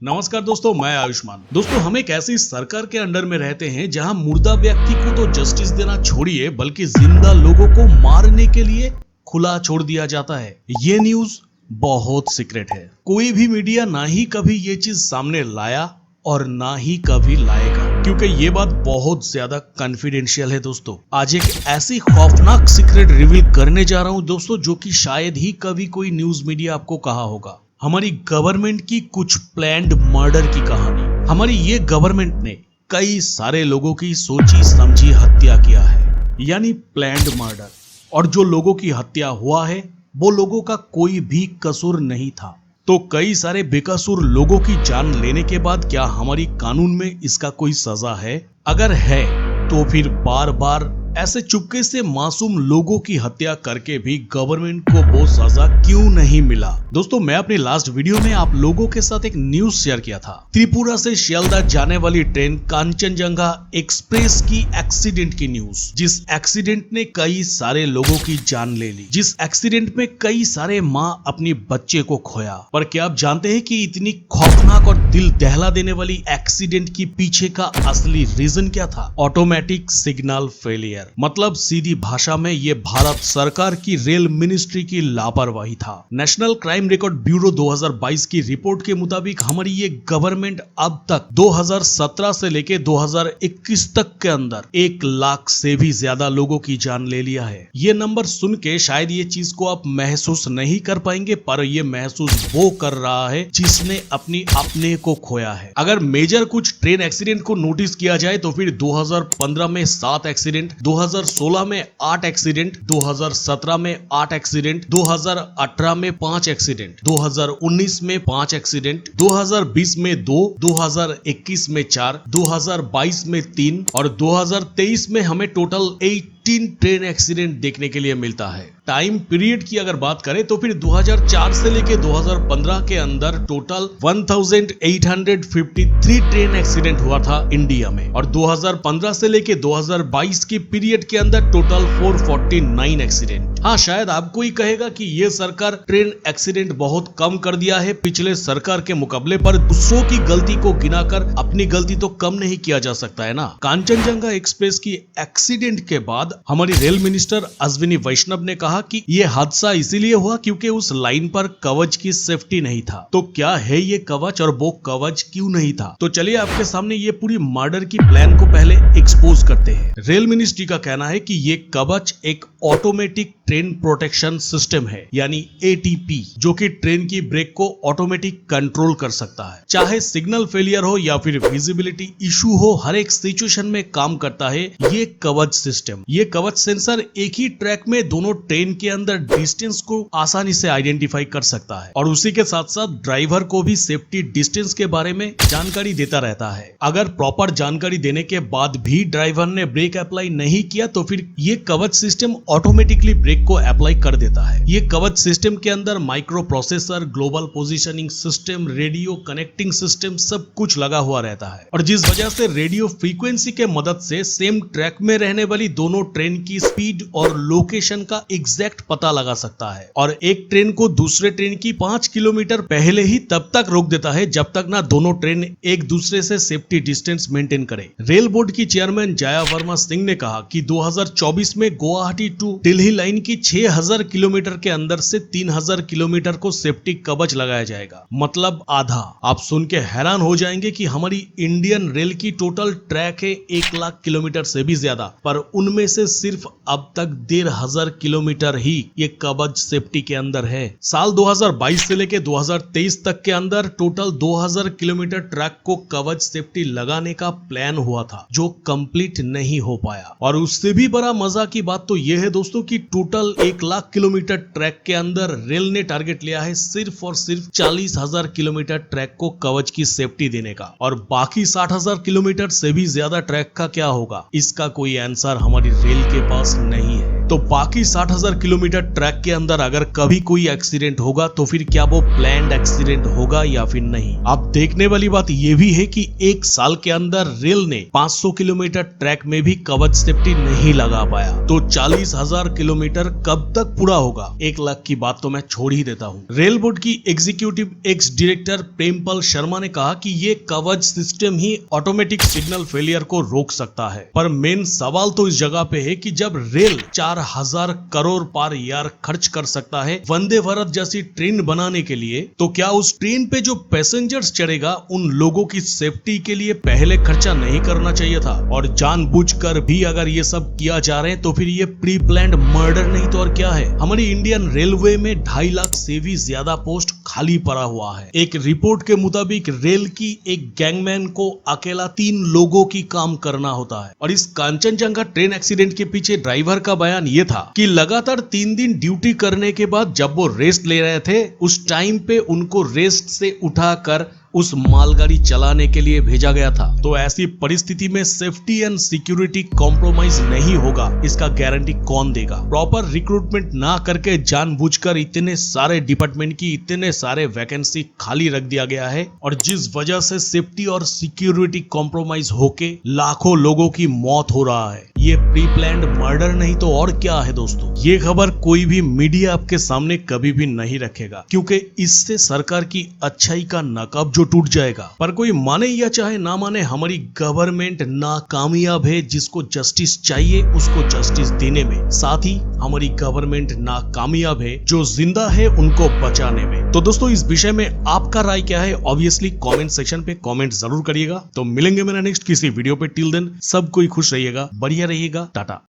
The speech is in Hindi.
नमस्कार दोस्तों, मैं आयुष्मान। दोस्तों, हम एक ऐसी सरकार के अंडर में रहते हैं जहां मुर्दा व्यक्ति को तो जस्टिस देना छोड़िए बल्कि जिंदा लोगों को मारने के लिए खुला छोड़ दिया जाता है। ये न्यूज बहुत सीक्रेट है। कोई भी मीडिया ना ही कभी ये चीज सामने लाया और ना ही कभी लाएगा, क्योंकि ये बात बहुत ज्यादा कॉन्फिडेंशियल है। दोस्तों, आज एक ऐसी खौफनाक सीक्रेट रिवील करने जा रहा हूं दोस्तों, जो कि शायद ही कभी कोई न्यूज मीडिया आपको कहा होगा। हमारी गवर्नमेंट की कुछ प्लान्ड मर्डर की कहानी। हमारी ये गवर्नमेंट ने कई सारे लोगों की सोची समझी हत्या किया है, यानी प्लान्ड मर्डर। और जो लोगों की हत्या हुआ है वो लोगों का कोई भी कसूर नहीं था। तो कई सारे बेकसूर लोगों की जान लेने के बाद क्या हमारी कानून में इसका कोई सजा है? अगर है तो फिर बार बार ऐसे चुपके से मासूम लोगों की हत्या करके भी गवर्नमेंट को वो सजा क्यों नहीं मिला? दोस्तों, मैं अपनी लास्ट वीडियो में आप लोगों के साथ एक न्यूज शेयर किया था। त्रिपुरा से शियालदह जाने वाली ट्रेन कांचनजंगा एक्सप्रेस की एक्सीडेंट की न्यूज, जिस एक्सीडेंट ने कई सारे लोगों की जान ले ली, जिस एक्सीडेंट में कई सारे माँ अपनी बच्चे को खोया। पर क्या आप जानते हैं कि इतनी खौफनाक और दिल दहला देने वाली एक्सीडेंट की पीछे का असली रीजन क्या था? Automatic signal failure. मतलब सीधी भाषा में ये भारत सरकार की रेल मिनिस्ट्री की लापरवाही था। नेशनल क्राइम रिकॉर्ड ब्यूरो 2022 की रिपोर्ट के मुताबिक हमारी ये गवर्नमेंट अब तक 2017 से लेके 2021 तक के अंदर 1 लाख से भी ज्यादा लोगों की जान ले लिया है। ये नंबर सुन के शायद ये चीज को आप महसूस नहीं कर पाएंगे, पर ये महसूस वो कर रहा है जिसने अपने को खोया है। अगर मेजर कुछ ट्रेन एक्सीडेंट को नोटिस किया जाए तो फिर 2015 में 7 एक्सीडेंट, 2016 में 8 एक्सीडेंट, 2017 में 8 एक्सीडेंट, 2018 में 5 एक्सीडेंट, 2019 में 5 एक्सीडेंट, 2020 में 2, 2021 में 4, 2022 में 3 और 2023 में हमें टोटल 18 ट्रेन एक्सीडेंट देखने के लिए मिलता है। टाइम पीरियड की अगर बात करें तो फिर 2004 से लेके 2015 के अंदर टोटल 1853 ट्रेन एक्सीडेंट हुआ था इंडिया में, और 2015 से लेके 2022 की पीरियड के अंदर टोटल 449 एक्सीडेंट। हाँ, शायद आपको ही कहेगा कि ये सरकार ट्रेन एक्सीडेंट बहुत कम कर दिया है पिछले सरकार के मुकाबले, पर दूसरों की गलती को गिनाकर अपनी गलती तो कम नहीं किया जा सकता है ना। कांचनजंगा एक्सप्रेस की एक्सीडेंट के बाद हमारी रेल मिनिस्टर अश्विनी वैष्णव ने कहा कि ये हादसा इसीलिए हुआ क्योंकि उस लाइन पर कवच की सेफ्टी नहीं था। तो क्या है ये कवच और वो कवच क्यों नहीं था? तो चलिए आपके सामने ये पूरी मर्डर की प्लान को पहले एक्सपोज करते हैं। रेल मिनिस्ट्री का कहना है कि ये कवच एक ऑटोमेटिक ट्रेन प्रोटेक्शन सिस्टम है, यानी ATP, जो कि ट्रेन की ब्रेक को ऑटोमेटिक कंट्रोल कर सकता है। चाहे सिग्नल फेलियर हो या फिर विजिबिलिटी इशू हो, हर एक सिचुएशन में काम करता है ये कवच सिस्टम। ये कवच सेंसर एक ही ट्रैक में दोनों ट्रेन के अंदर डिस्टेंस को आसानी से आइडेंटिफाई कर सकता है, और उसी के साथ साथ ड्राइवर को भी सेफ्टी डिस्टेंस के बारे में जानकारी देता रहता है। अगर प्रॉपर जानकारी देने के बाद भी ड्राइवर ने ब्रेक अप्लाई नहीं किया तो फिर ये कवच सिस्टम ऑटोमेटिकली ब्रेक को अप्लाई कर देता है। ये कवच सिस्टम के अंदर micro processor, global positioning system, radio connecting system सब कुछ लगा हुआ रहता है, और जिस वजह से रेडियो फ्रीक्वेंसी के मदद से सेम ट्रैक में रहने वाली दोनों ट्रेन की स्पीड और लोकेशन का एग्जैक्ट पता लगा सकता है, और एक ट्रेन को दूसरे ट्रेन की 5 किलोमीटर पहले ही तब तक रोक देता है जब तक ना दोनों ट्रेन एक दूसरे से सेफ्टी डिस्टेंस मेंटेन करे। रेल बोर्ड की चेयरमैन जया वर्मा सिंह ने कहा कि 2024 में गुवाहाटी टू दिल्ली लाइन की 6000 किलोमीटर के अंदर से 3000 किलोमीटर को सेफ्टी कवच लगाया जाएगा, मतलब आधा। आप सुन के हैरान हो जाएंगे कि हमारी इंडियन रेल की टोटल ट्रैक है 1 लाख किलोमीटर से भी ज्यादा, पर उनमें से सिर्फ अब तक 1500 किलोमीटर ही ये कवच सेफ्टी के अंदर है। साल 2022 से लेके 2023 तक के अंदर टोटल 2000 किलोमीटर ट्रैक को कवच सेफ्टी लगाने का प्लान हुआ था, जो कंप्लीट नहीं हो पाया। और उससे भी बड़ा मजा की बात तो यह है दोस्तों कि टोटल 1 लाख किलोमीटर ट्रैक के अंदर रेल ने टारगेट लिया है सिर्फ और सिर्फ 40,000 किलोमीटर ट्रैक को कवच की सेफ्टी देने का, और बाकी 60,000 किलोमीटर से भी ज्यादा ट्रैक का क्या होगा? इसका कोई आंसर हमारी रेल के पास नहीं है। तो बाकी 60,000 किलोमीटर ट्रैक के अंदर अगर कभी कोई एक्सीडेंट होगा तो फिर क्या वो प्लान्ड एक्सीडेंट होगा या फिर नहीं। अब देखने वाली बात यह भी है कि एक साल के अंदर रेल ने 500 किलोमीटर ट्रैक में भी कवच सेफ्टी नहीं लगा पाया, तो 40,000 किलोमीटर कब तक पूरा होगा। 1 लाख की बात तो मैं छोड़ ही देता हूँ। रेल बोर्ड की executive ex director Prempal Sharma ने कहा कि ये कवच सिस्टम ही ऑटोमेटिक सिग्नल फेलियर को रोक सकता है, पर मेन सवाल तो इस जगह पे है कि जब रेल 4,000 करोड़ पर ईयर खर्च कर सकता है वंदे भारत जैसी ट्रेन बनाने के लिए, तो क्या उस ट्रेन पे जो पैसेंजर्स चढ़ेगा उन लोगों की सेफ्टी के लिए पहले खर्चा नहीं करना चाहिए था। और जानबूझकर भी अगर ये सब किया जा रहे हैं तो फिर ये प्री प्लान्ड मर्डर नहीं तो और क्या है। हमारी इंडियन रेलवे में 2.5 लाख से भी ज्यादा पोस्ट खाली पड़ा हुआ है। एक रिपोर्ट के मुताबिक रेल की एक गैंगमैन को अकेला 3 लोगों की काम करना होता है। और इस कांचनजंगा ट्रेन एक्सीडेंट के पीछे ड्राइवर का बयान ये था कि लगातार 3 दिन ड्यूटी करने के बाद जब वो रेस्ट ले रहे थे उस टाइम पे उनको रेस्ट से उठाकर उस मालगाड़ी चलाने के लिए भेजा गया था। तो ऐसी परिस्थिति में सेफ्टी एंड सिक्योरिटी कॉम्प्रोमाइज नहीं होगा, इसका गारंटी कौन देगा। प्रॉपर रिक्रूटमेंट ना करके जानबूझकर इतने सारे डिपार्टमेंट की इतने सारे वैकेंसी खाली रख दिया गया है, और जिस वजह से सेफ्टी और सिक्योरिटी कॉम्प्रोमाइज होके लाखों लोगों की मौत हो रहा है। ये प्री प्लान्ड मर्डर नहीं तो और क्या है दोस्तों। ये खबर कोई भी मीडिया आपके सामने कभी भी नहीं रखेगा, क्योंकि इससे सरकार की अच्छाई का नकाब जो टूट जाएगा। पर कोई माने या चाहे ना माने, हमारी गवर्नमेंट नाकामयाब है। जिसको जस्टिस चाहिए उसको जस्टिस देने में, साथ ही हमारी गवर्नमेंट नाकामयाब है जो जिंदा है उनको बचाने में। तो दोस्तों इस विषय में आपका राय क्या है, ऑब्वियसली कमेंट सेक्शन पे कमेंट जरूर करिएगा। तो मिलेंगे मेरा नेक्स्ट किसी वीडियो पे। टिल देन सब कोई खुश रहिएगा, बढ़िया रहिएगा, टाटा।